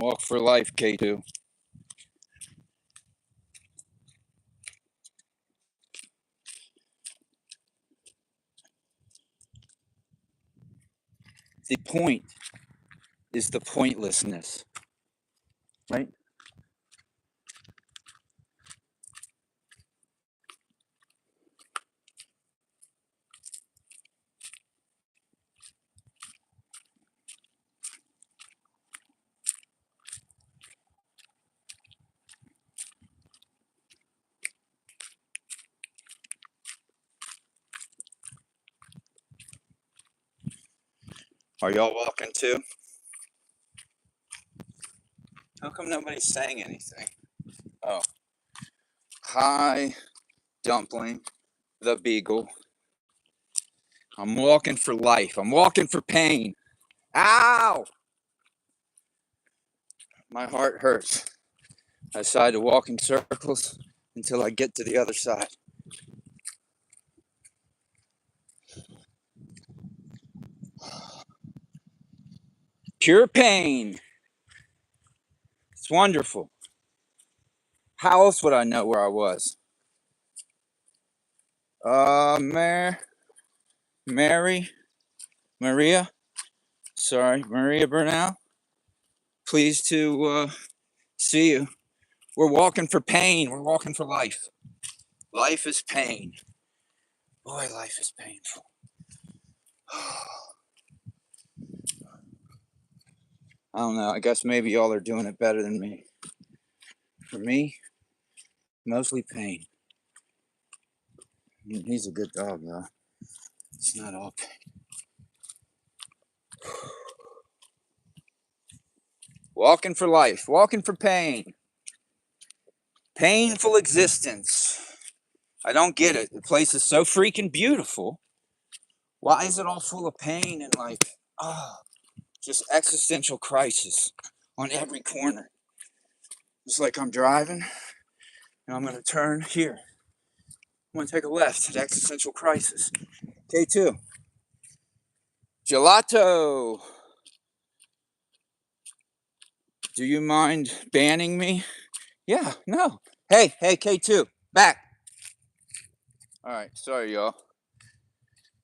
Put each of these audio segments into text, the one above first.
Walk for life, K2. The point is the pointlessness, right? Are y'all walking too? How come nobody's saying anything? Oh. Hi, Dumpling, the Beagle. I'm walking for life. I'm walking for pain. Ow! My heart hurts. I decide to walk in circles until I get to the other side. Pure pain. It's wonderful. How else would I know where I was? Maria. Sorry, Maria Bernal. Pleased to see you. We're walking for pain. We're walking for life. Life is pain. Boy, life is painful. I don't know. I guess maybe y'all are doing it better than me. For me, mostly pain. He's a good dog, though. It's not all pain. Walking for life. Walking for pain. Painful existence. I don't get it. The place is so freaking beautiful. Why is it all full of pain and just existential crisis on every corner? It's like I'm driving and I'm going to turn here. I'm going to take a left at existential crisis. K2. Gelato. Do you mind banning me? Yeah, no. Hey, K2. Back. All right, sorry, y'all.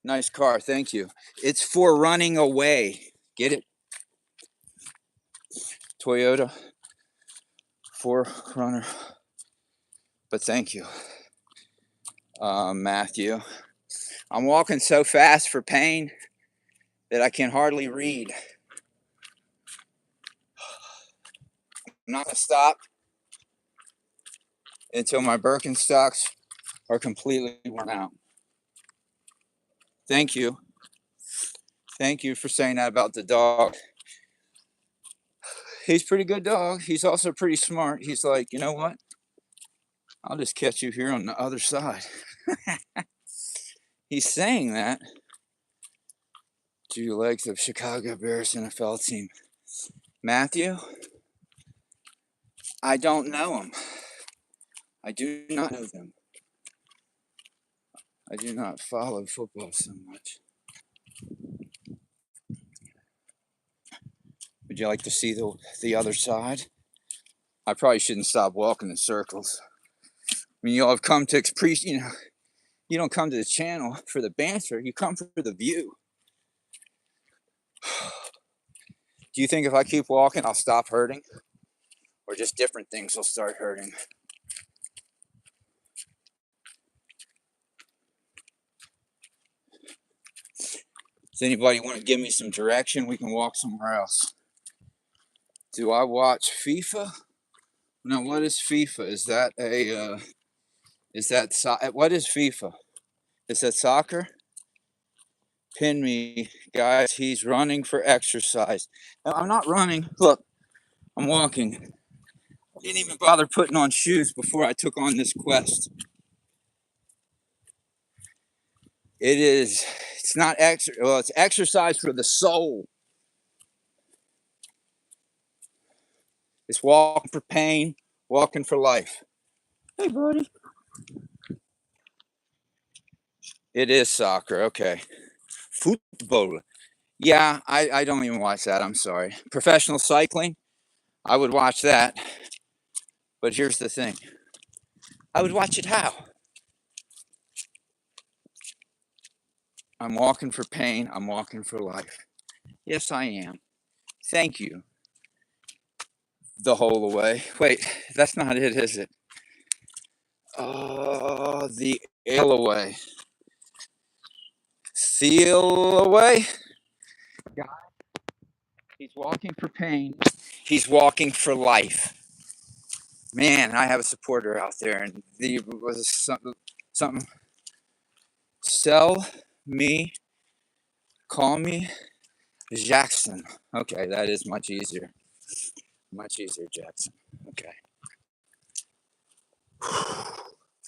Nice car, thank you. It's for running away. Get it? Toyota 4runner. But thank you, Matthew. I'm walking so fast for pain that I can hardly read. I'm not gonna stop until my Birkenstocks are completely worn out. Thank you. Thank you for saying that about the dog. He's a pretty good dog. He's also pretty smart. He's like, you know what? I'll just catch you here on the other side. He's saying that to legs of Chicago Bears NFL team. Matthew, I don't know him. I do not know them. I do not follow football so much. Would you like to see the other side? I probably shouldn't stop walking in circles. I mean, you all have come to appreciate, you don't come to the channel for the banter, you come for the view. Do you think if I keep walking, I'll stop hurting? Or just different things will start hurting? Does anybody want to give me some direction? We can walk somewhere else. Do I watch FIFA? Now, what is FIFA? Is that what is FIFA? Is that soccer? Pin me, guys. He's running for exercise. No, I'm not running. Look, I'm walking. I didn't even bother putting on shoes before I took on this quest. It's not it's exercise for the soul. It's walking for pain, walking for life. Hey, buddy. It is soccer, okay. Football. Yeah, I don't even watch that, I'm sorry. Professional cycling, I would watch that, but here's the thing. I would watch it how? I'm walking for pain. I'm walking for life. Yes, I am. Thank you. The whole way. Wait, that's not it, is it? Oh, the ale away. Seal away. He's walking for pain. He's walking for life. Man, I have a supporter out there, and the was something. Sell me, call me Jackson. Okay, that is much easier. Much easier, Jackson. Okay.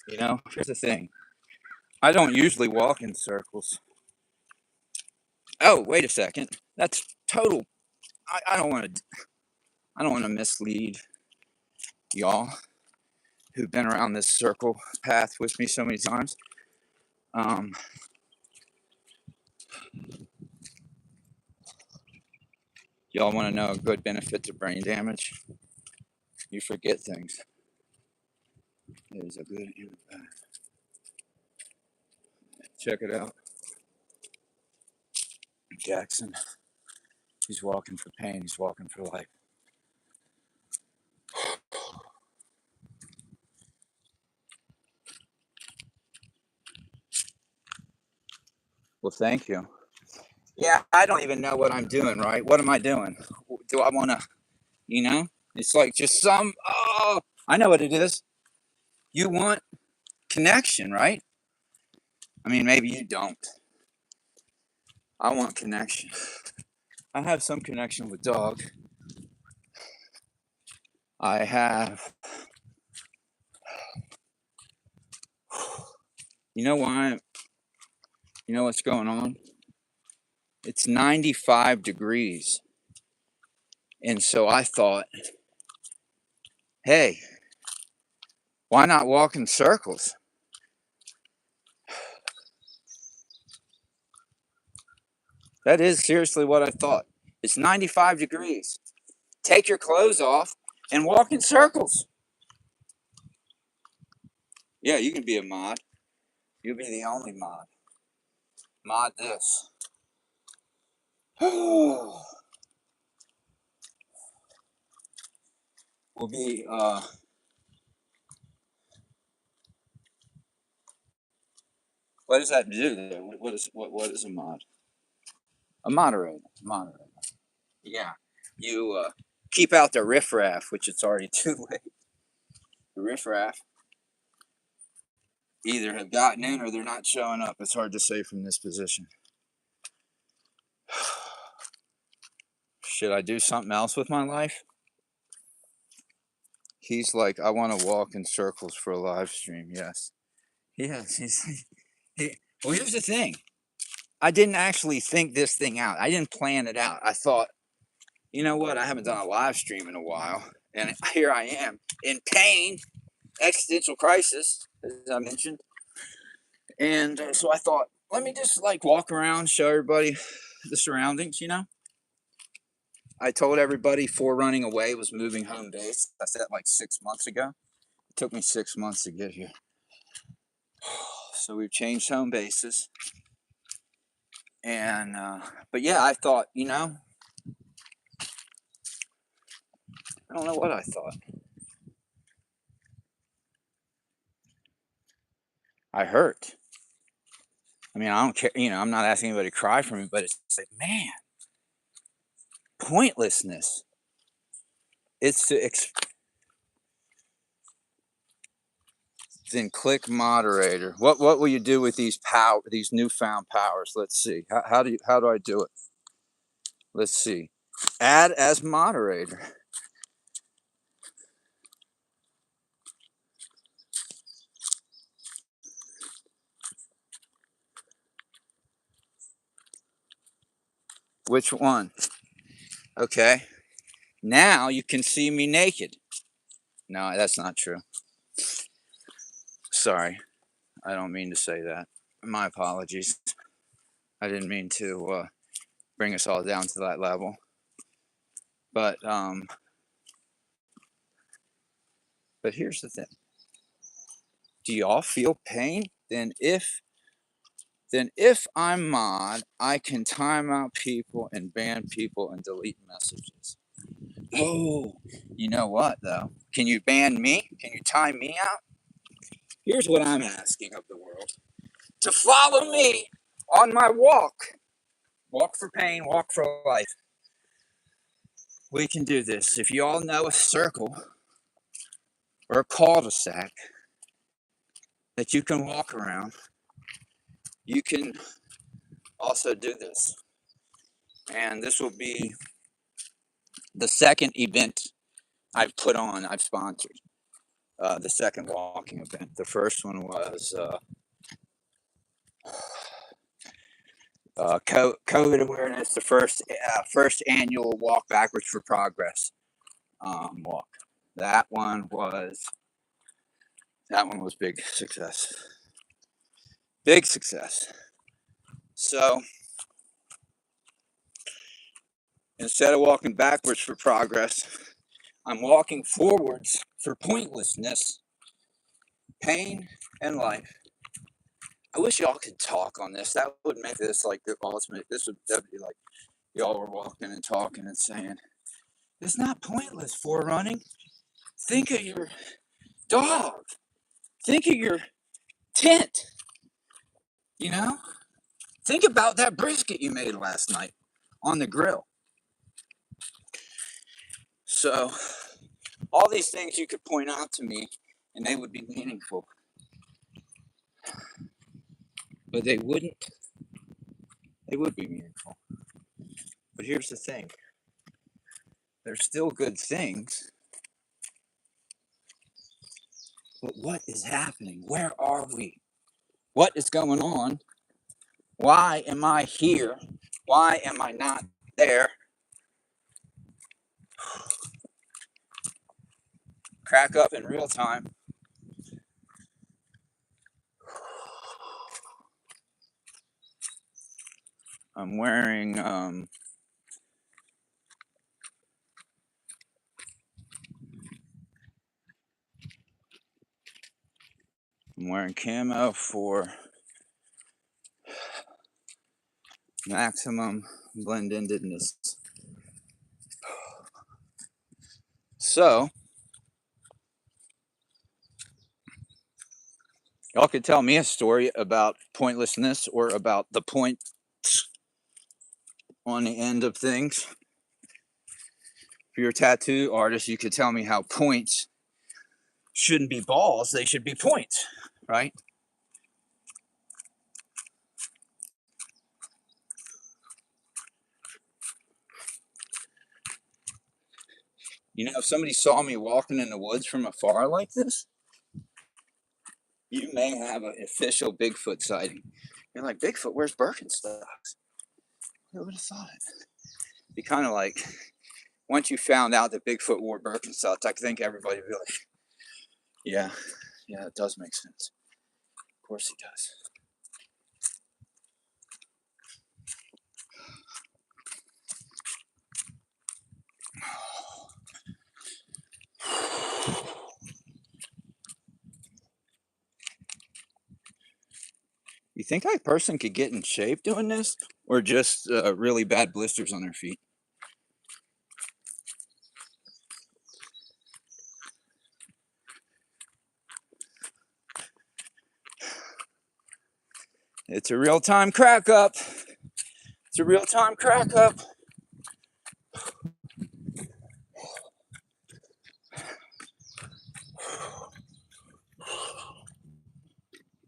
You know, here's the thing. I don't usually walk in circles. Oh, wait a second. That's total. I don't want to. I don't want to mislead y'all who've been around this circle path with me so many times. Um, y'all want to know a good benefit to brain damage? You forget things. There's a good and a bad. Check it out. Jackson. He's walking for pain. He's walking for life. Well, thank you. Yeah, I don't even know what I'm doing, right? What am I doing? Do I want to, you know? It's like just some, oh, I know what it is. You want connection, right? I mean, maybe you don't. I want connection. I have some connection with dog. I have, you know why? You know what's going on? It's 95 degrees. And so I thought, hey, why not walk in circles? That is seriously what I thought. It's 95 degrees. Take your clothes off and walk in circles. Yeah, you can be a mod. You'll be the only mod. Mod this. We'll be what does that do there? What is a mod? A moderator. Moderator. Yeah. You keep out the riffraff, which it's already too late. The riffraff either have gotten in or they're not showing up. It's hard to say from this position. Should I do something else with my life? He's like, I want to walk in circles for a live stream. Yes. Yes. Well, here's the thing. I didn't actually think this thing out. I didn't plan it out. I thought, you know what? I haven't done a live stream in a while. And here I am in pain, existential crisis, as I mentioned. And so I thought, let me just like walk around, show everybody the surroundings, you know? I told everybody 4running away was moving home base. I said that like 6 months ago. It took me 6 months to get here. So we've changed home bases. And, but yeah, I thought, you know, I don't know what I thought. I hurt. I mean, I don't care, you know, I'm not asking anybody to cry for me, but it's like, man, pointlessness. It's to then click moderator. What will you do with these these newfound powers? Let's see. How do I do it? Let's see. Add as moderator. Which one? Okay. Now you can see me naked. No, that's not true. Sorry. I don't mean to say that. My apologies. I didn't mean to bring us all down to that level. But But here's the thing. Do y'all feel pain? Then if I'm mod, I can time out people and ban people and delete messages. Oh, you know what though? Can you ban me? Can you time me out? Here's what I'm asking of the world. To follow me on my walk. Walk for pain, walk for life. We can do this. If you all know a circle or a cul-de-sac that you can walk around, you can also do this. And this will be the second event I've sponsored. The second walking event. The first one was COVID awareness. The first annual Walk Backwards for Progress walk. That one was big success. Big success. So instead of walking backwards for progress, I'm walking forwards for pointlessness, pain, and life. I wish y'all could talk on this. That would make this like the ultimate. That'd be like y'all were walking and talking and saying, "It's not pointless for running. Think of your dog. Think of your tent. You know, think about that brisket you made last night on the grill." So, all these things you could point out to me, and they would be meaningful, but they wouldn't. They would be meaningful. But here's the thing. They're still good things. But what is happening? Where are we? What is going on? Why am I here? Why am I not there? Crack up in real time. I'm wearing camo for maximum blend-indedness. So, y'all could tell me a story about pointlessness or about the point on the end of things. If you're a tattoo artist, you could tell me how points shouldn't be balls, they should be points, right? You know, if somebody saw me walking in the woods from afar like this, you may have an official Bigfoot sighting. You're like, Bigfoot, where's Birkenstocks? Who would have thought it? Be kind of like, once you found out that Bigfoot wore Birkenstocks, I think everybody would be like, yeah, it does make sense. Of course he does. You think a person could get in shape doing this, or just really bad blisters on their feet? It's a real-time crack up. It's a real-time crack up.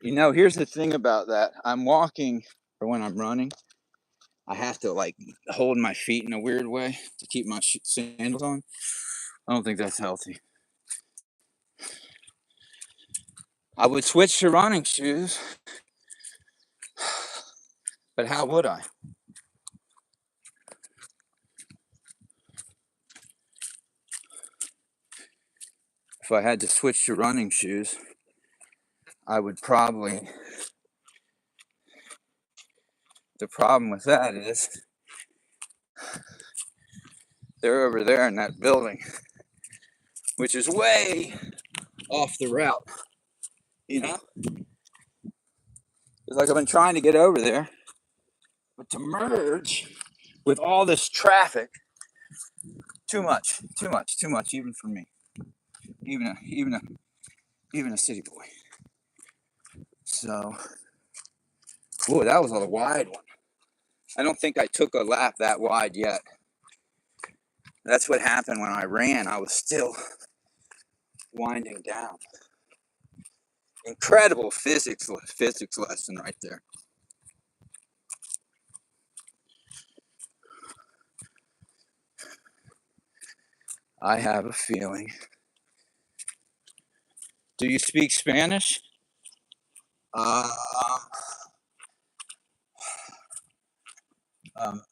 You know, here's the thing about that. I'm walking, or when I'm running, I have to like hold my feet in a weird way to keep my sandals on. I don't think that's healthy. I would switch to running shoes, but how would I? If I had to switch to running shoes, I would probably. The problem with that is they're over there in that building, which is way off the route, you know? It's like I've been trying to get over there, but to merge with all this traffic, too much, too much, too much, even for me, even a city boy. So, whoa, that was a wide one. I don't think I took a lap that wide yet. That's what happened when I ran. I was still winding down. Incredible physics lesson right there. I have a feeling. Do you speak Spanish? Uh, um,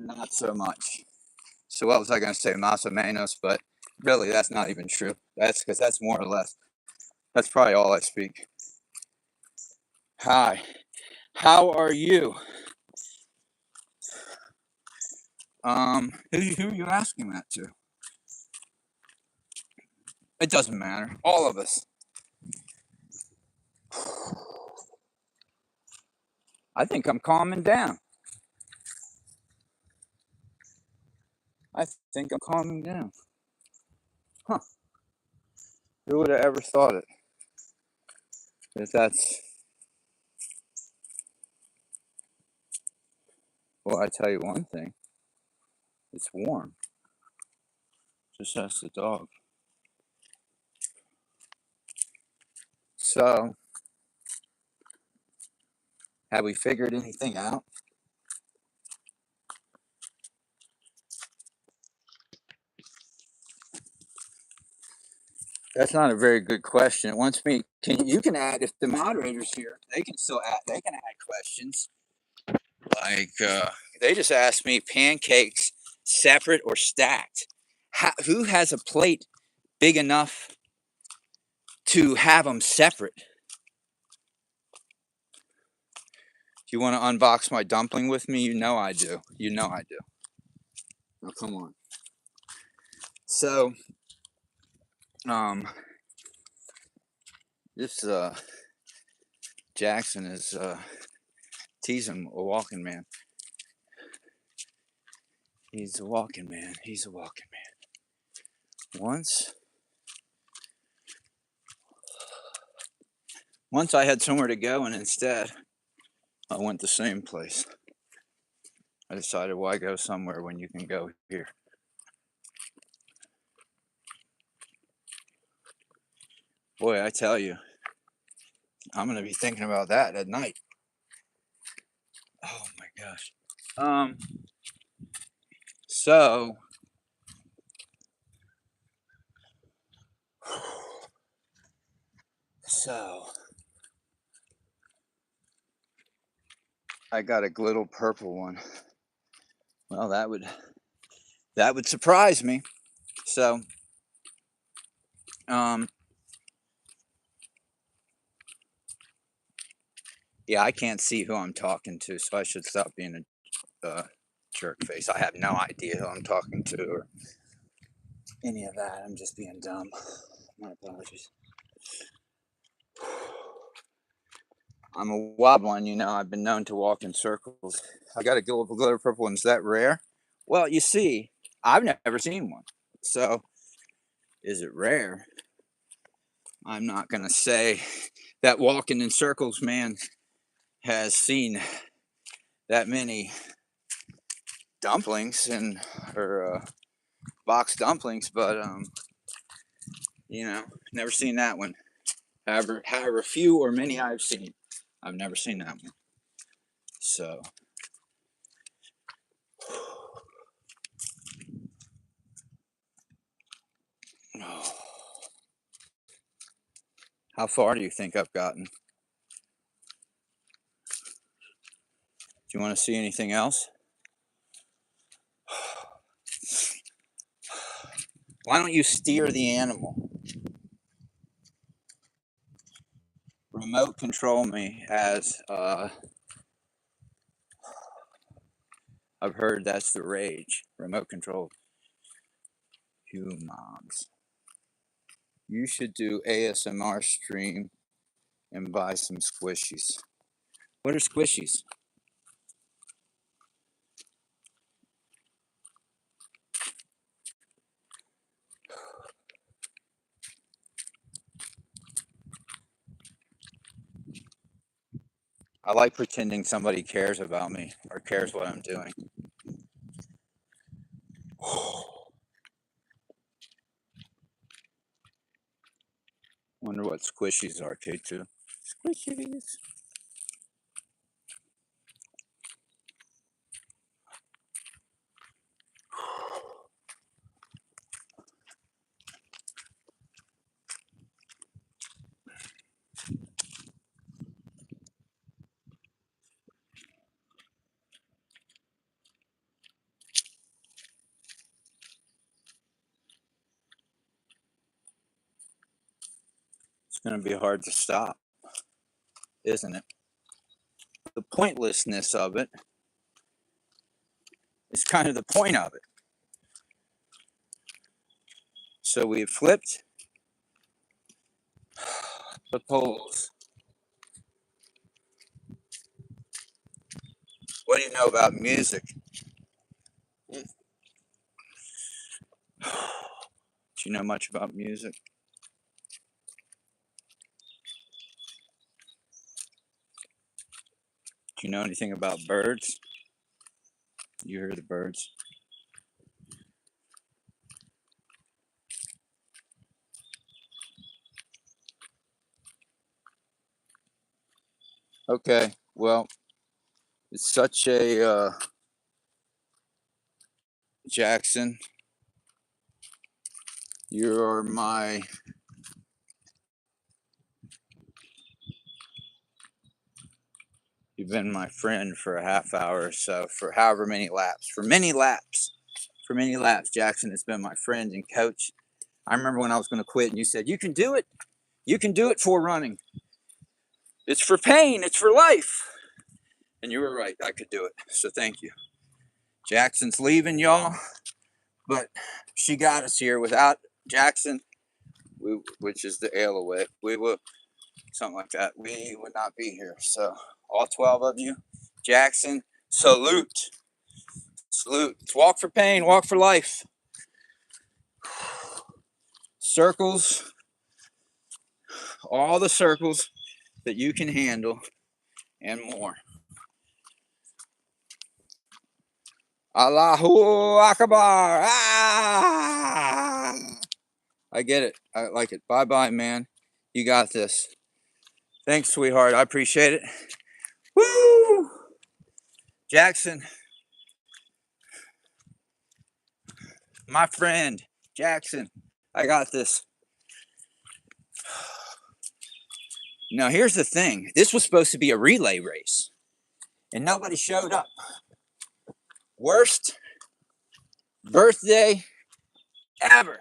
not so much. So what was I going to say? Más o menos, but really that's not even true. That's because that's more or less. That's probably all I speak. Hi. How are you? Who are you asking that to? It doesn't matter. All of us. I think I'm calming down. I think I'm calming down. Huh. Who would have ever thought it? If that's, well, I tell you one thing. It's warm. Just ask the dog. So, have we figured anything out? That's not a very good question. It wants me. You can add if the moderators here, they can still add. They can add questions. Like they just asked me pancakes separate or stacked. Who has a plate big enough to have them separate? Do you want to unbox my dumpling with me? You know I do. You know I do. Oh, come on. So, this Jackson is teasing a walking man. He's a walking man. He's a walking man. Once I had somewhere to go, and instead I went the same place. I decided, why go somewhere when you can go here? Boy, I tell you, I'm gonna be thinking about that at night. Oh my gosh. So I got a little purple one. Well, that would surprise me. So, yeah, I can't see who I'm talking to, so I should stop being a jerk face. I have no idea who I'm talking to or any of that. I'm just being dumb. My apologies. I'm a wild one, you know. I've been known to walk in circles. I got a glitter purple one. Is that rare? Well, you see, I've never seen one. So, is it rare? I'm not going to say that walking in circles man has seen that many dumplings or box dumplings, but you know, never seen that one. However few or many I've seen, I've never seen that one. So, how far do you think I've gotten? Do you want to see anything else? Why don't you steer the animal? Remote control me as I've heard that's the rage. Remote control. Humans. You should do ASMR stream and buy some squishies. What are squishies? I like pretending somebody cares about me or cares what I'm doing. Wonder what squishies are, K2. Squishies. It's going to be hard to stop, isn't it? The pointlessness of it is kind of the point of it. So we've flipped the poles. What do you know about music? Do you know much about music? Do you know anything about birds? You hear the birds? Okay, well, it's such a Jackson. You're my You've been my friend for a half hour or so, for however many laps, for many laps, Jackson has been my friend and coach. I remember when I was going to quit and you said, you can do it. You can do it for running. It's for pain. It's for life. And you were right. I could do it. So thank you. Jackson's leaving, y'all. But she got us here. Without Jackson, which is the Alewick, we would, something like that, we would not be here. So all 12 of you, Jackson, salute. Salute. It's walk for pain, walk for life. Circles, all the circles that you can handle and more. Allahu Akbar. Ah! I get it. I like it. Bye-bye, man. You got this. Thanks, sweetheart. I appreciate it. Woo! Jackson, my friend, Jackson, I got this. Now, here's the thing. This was supposed to be a relay race, and nobody showed up. Worst birthday ever.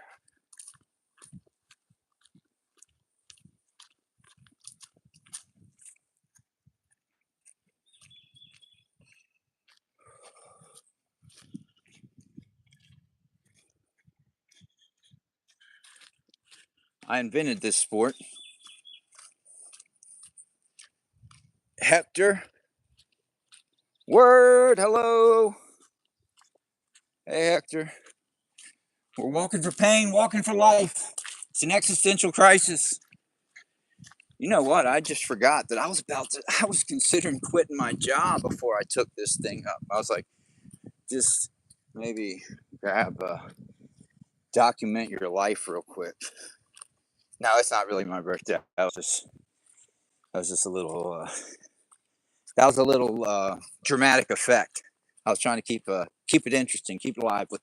I invented this sport. Hector. Word, hello. Hey, Hector. We're walking for pain, walking for life. It's an existential crisis. You know what? I just forgot that I was considering quitting my job before I took this thing up. I was like, just maybe document your life real quick. No, it's not really my birthday. That was just a little, that was a little dramatic effect. I was trying to keep it interesting, keep it alive with.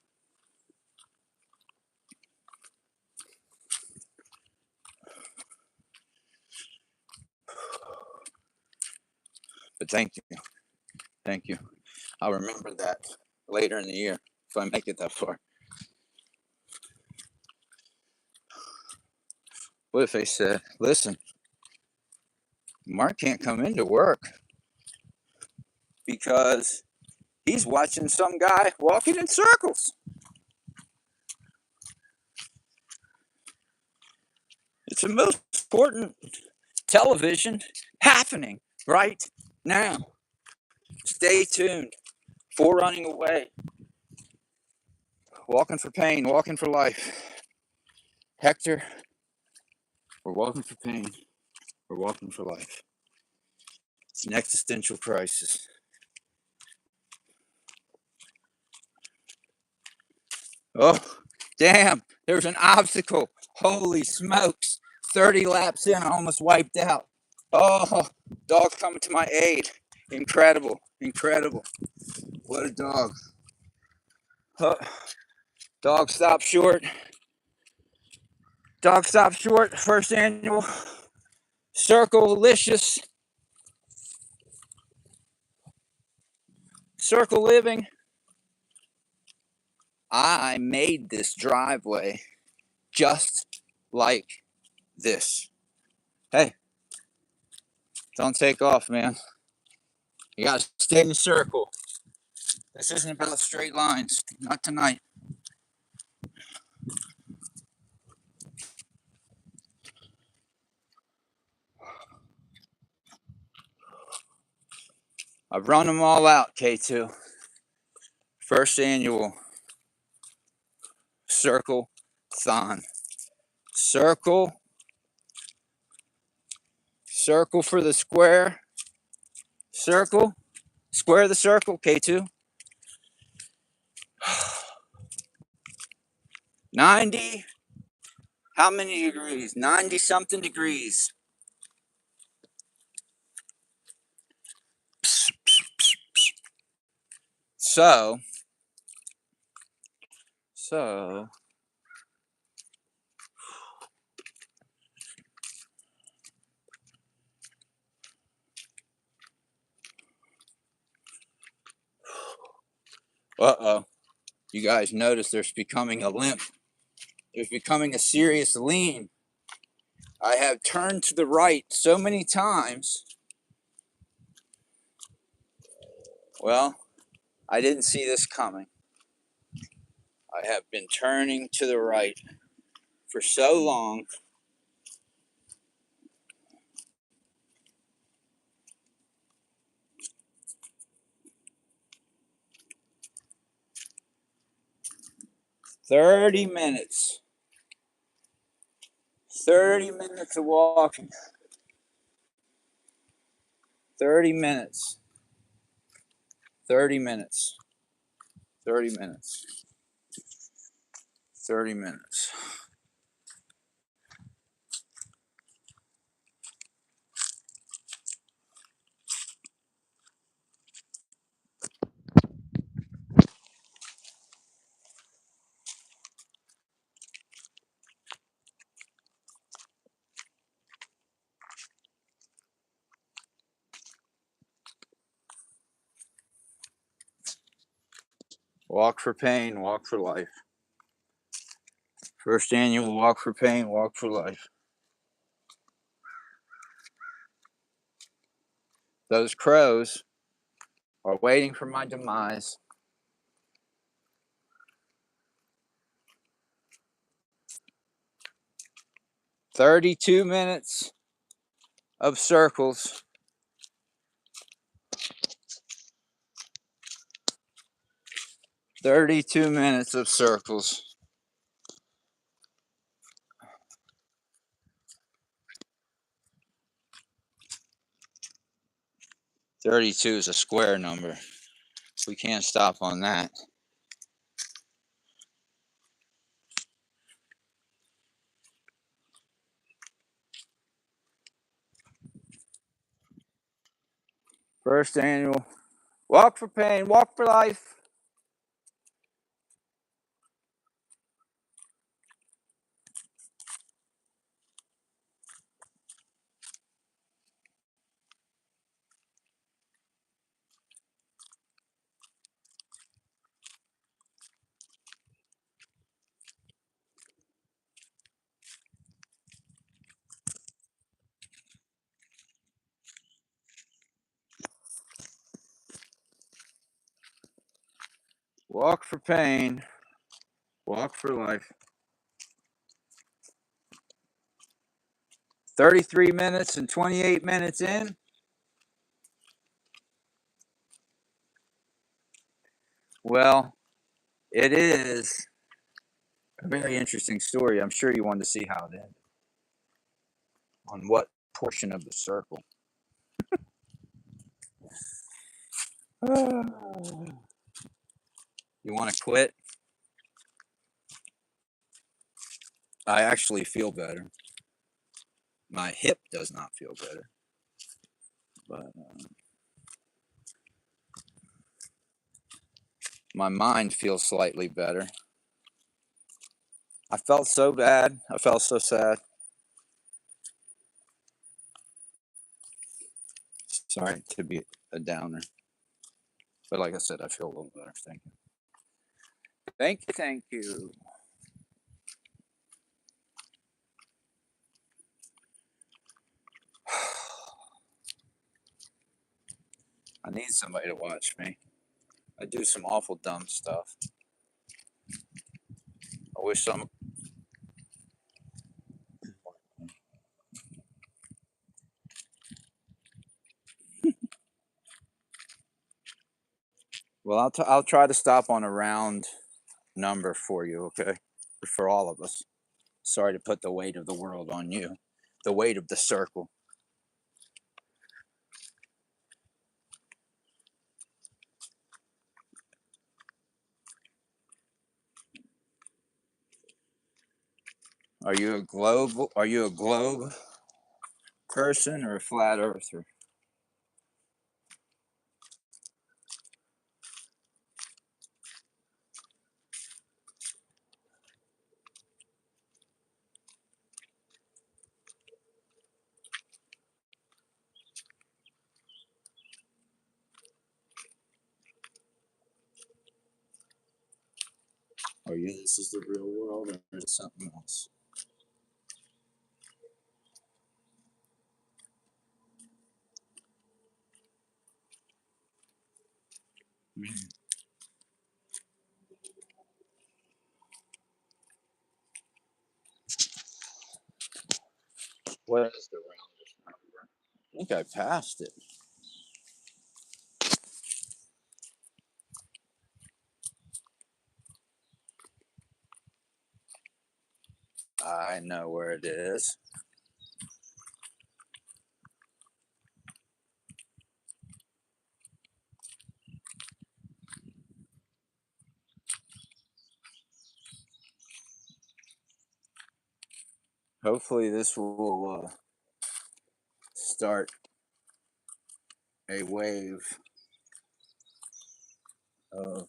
But thank you. I'll remember that later in the year if I make it that far. What if they said, listen, Mark can't come into work because He's watching some guy walking in circles. It's the most important television happening right now. Stay tuned. 4running away. Walking for pain, walking for life. Hector, we're walking for pain. We're walking for life. It's an existential crisis. Oh, damn. There's an obstacle. Holy smokes. 30 laps in, I almost wiped out. Oh, dog's coming to my aid. Incredible. Incredible. What a dog. Dog stopped short. Dog stopped short. First annual Circle-licious. Circle living. I made this driveway just like this. Hey, don't take off, man. You gotta stay in the circle. This isn't about straight lines. Not tonight. I've run them all out, K2. First annual Circle-thon. Circle. Circle for the square. Circle. Square the circle, K2. 90. How many degrees? 90 something degrees. So, uh-oh. You guys notice there's becoming a limp. There's becoming a serious lean. I have turned to the right so many times. Well, I didn't see this coming. I have been turning to the right for so long. "30 minutes. 30 minutes of walking. 30 minutes. 30 minutes. 30 minutes. 30 minutes." Walk for pain, walk for life. First annual walk for pain, walk for life. Those crows are waiting for my demise. 32 minutes of circles. 32 minutes of circles. 32 is a square number. We can't stop on that. First annual walk for pain, walk for life. Walk for pain. Walk for life. 33 minutes and 28 minutes in. Well, it is a very interesting story. I'm sure you wanted to see how it ended. On what portion of the circle. You want to quit? I actually feel better. My hip does not feel better. But my mind feels slightly better. I felt so bad. I felt so sad. Sorry to be a downer. But like I said, I feel a little better. Thank you. Thank you. Thank you. I need somebody to watch me. I do some awful dumb stuff. I wish some. Well, I'll try to stop on a round number for you, okay? For all of us. Sorry to put the weight of the world on you. The weight of the circle. Are you a globe person or a flat earther? Are you this is the real world or is it something else? What is the roundest number? I think I passed it. I know where it is. Hopefully, this will start a wave of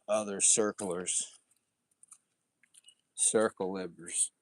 other circlers, circle livers.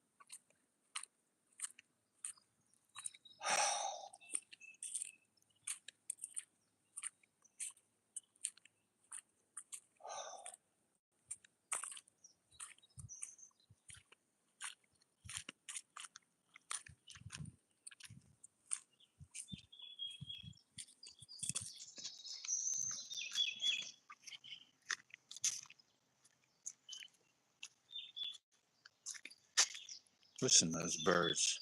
Listen to those birds.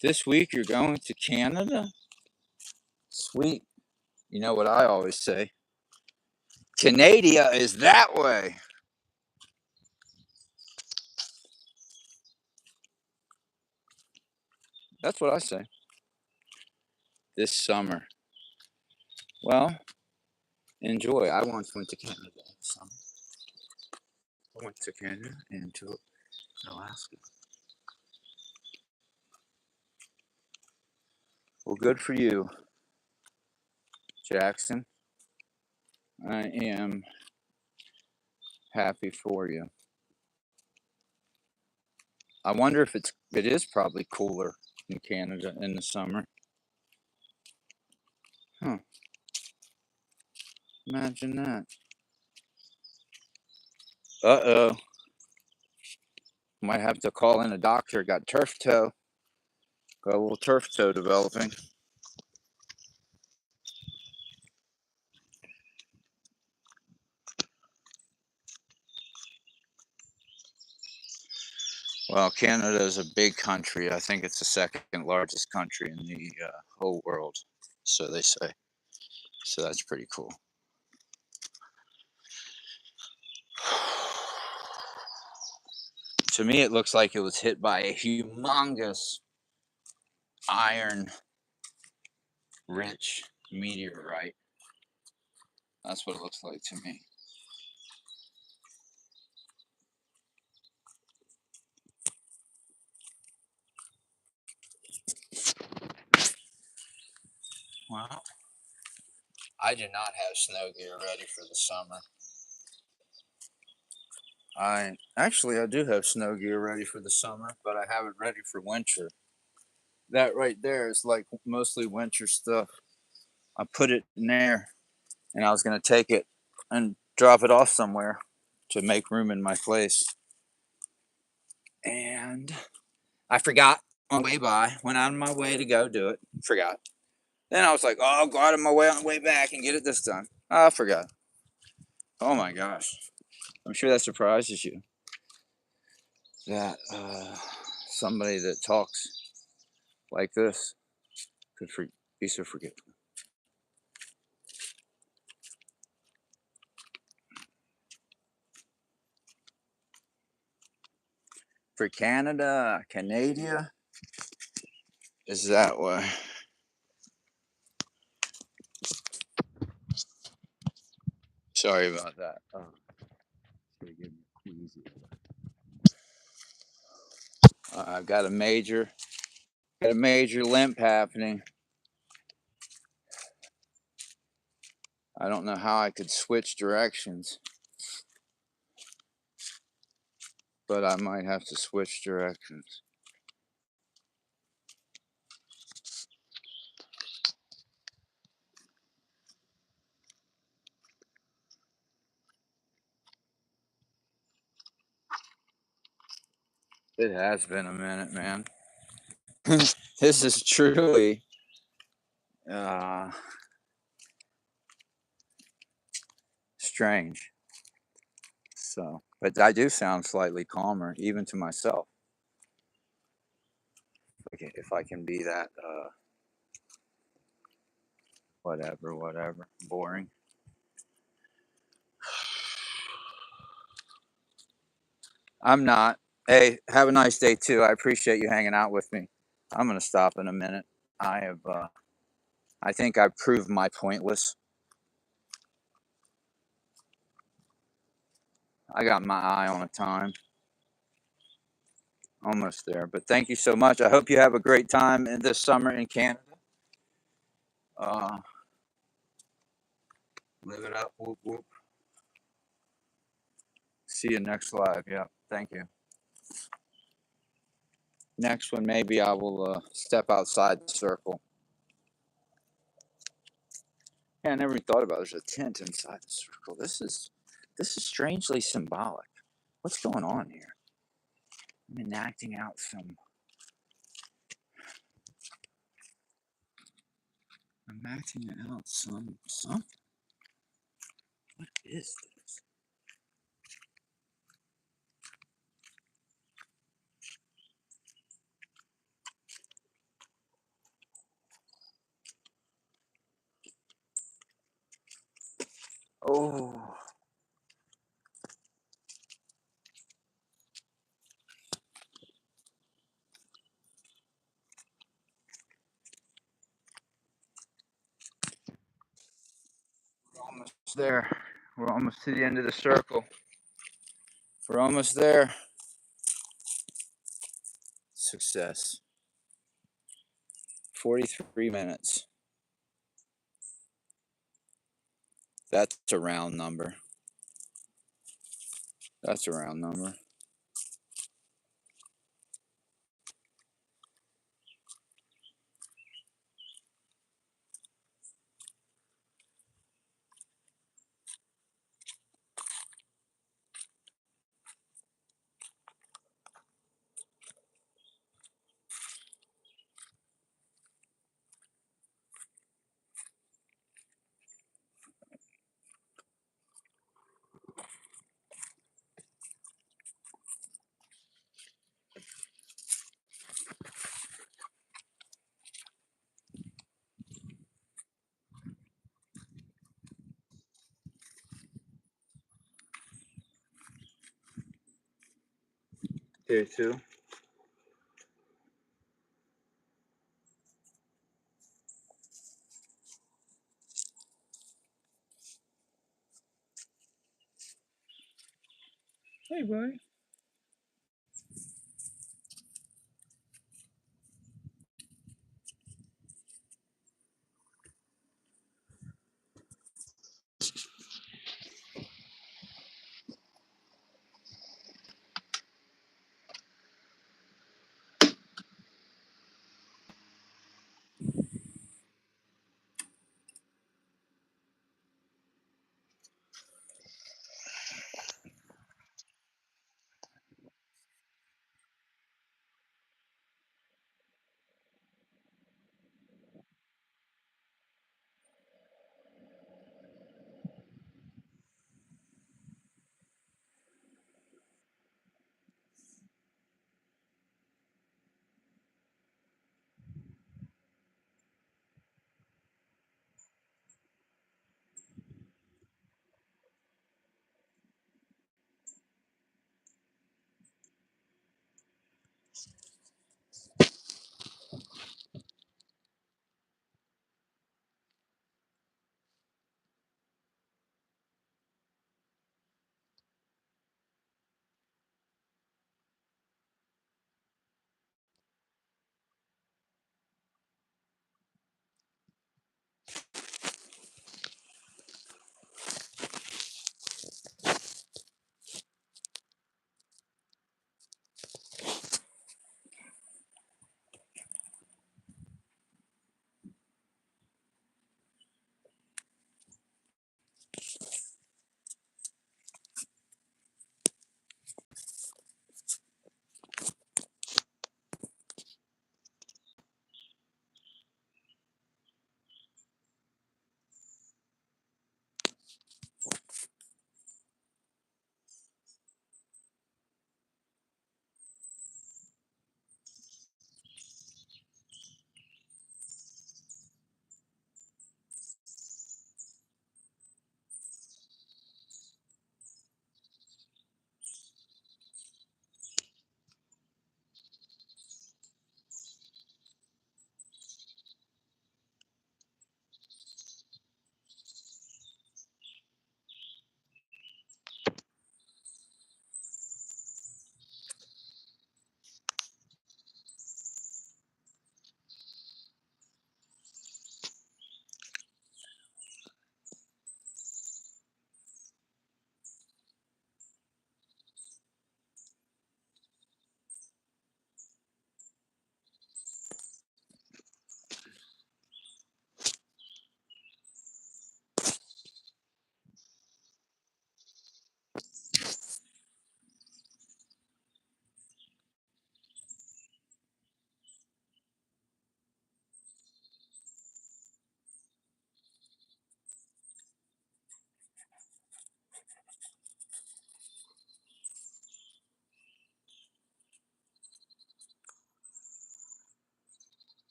This week you're going to Canada? Sweet. You know what I always say? Canada is that way. That's what I say. This summer. Well, enjoy. I once went to Canada in the summer. I went to Canada and to Alaska. Well, good for you, Jackson. I am happy for you. I wonder if it is probably cooler in Canada in the summer. Huh. Imagine that. Uh-oh. Might have to call in a doctor. Got turf toe. Got a little turf toe developing. Well, Canada is a big country. I think it's the second largest country in the whole world. So they say. So that's pretty cool. To me, it looks like it was hit by a humongous iron rich meteorite. That's what it looks like to me. Well, I do not have snow gear ready for the summer. I do have snow gear ready for the summer, but I have it ready for winter. That right there is like mostly winter stuff. I put it in there, and I was gonna take it and drop it off somewhere to make room in my place. And I forgot on the way by. Went out of my way to go do it. Forgot. Then I was like, oh, I'll go out of my way on the way back and get it this time. Oh, I forgot. Oh my gosh. I'm sure that surprises you. That somebody that talks like this could be so forgetful. For Canada is that way. Sorry about that. Oh, I've got a major limp happening. I don't know how I could switch directions, but I might have to switch directions. It has been a minute, man. This is truly uh, strange. So, but I do sound slightly calmer, even to myself. Okay, if I can be that, whatever, boring. I'm not. Hey, have a nice day too. I appreciate you hanging out with me. I'm gonna stop in a minute. I have. I think I've proved my pointless. I got my eye on a time. Almost there. But thank you so much. I hope you have a great time in this summer in Canada. Uh, Live it up. Whoop, whoop. See you next live. Yeah. Thank you. Next one, maybe I will step outside the circle. Yeah, I never even thought about it. There's a tent inside the circle. This is strangely symbolic. What's going on here? I'm enacting out some. I'm acting out something. What is this? Oh, we're almost there. We're almost to the end of the circle. We're almost there. Success. 43 minutes. That's a round number. That's a round number. Tier 2. Hey, boy.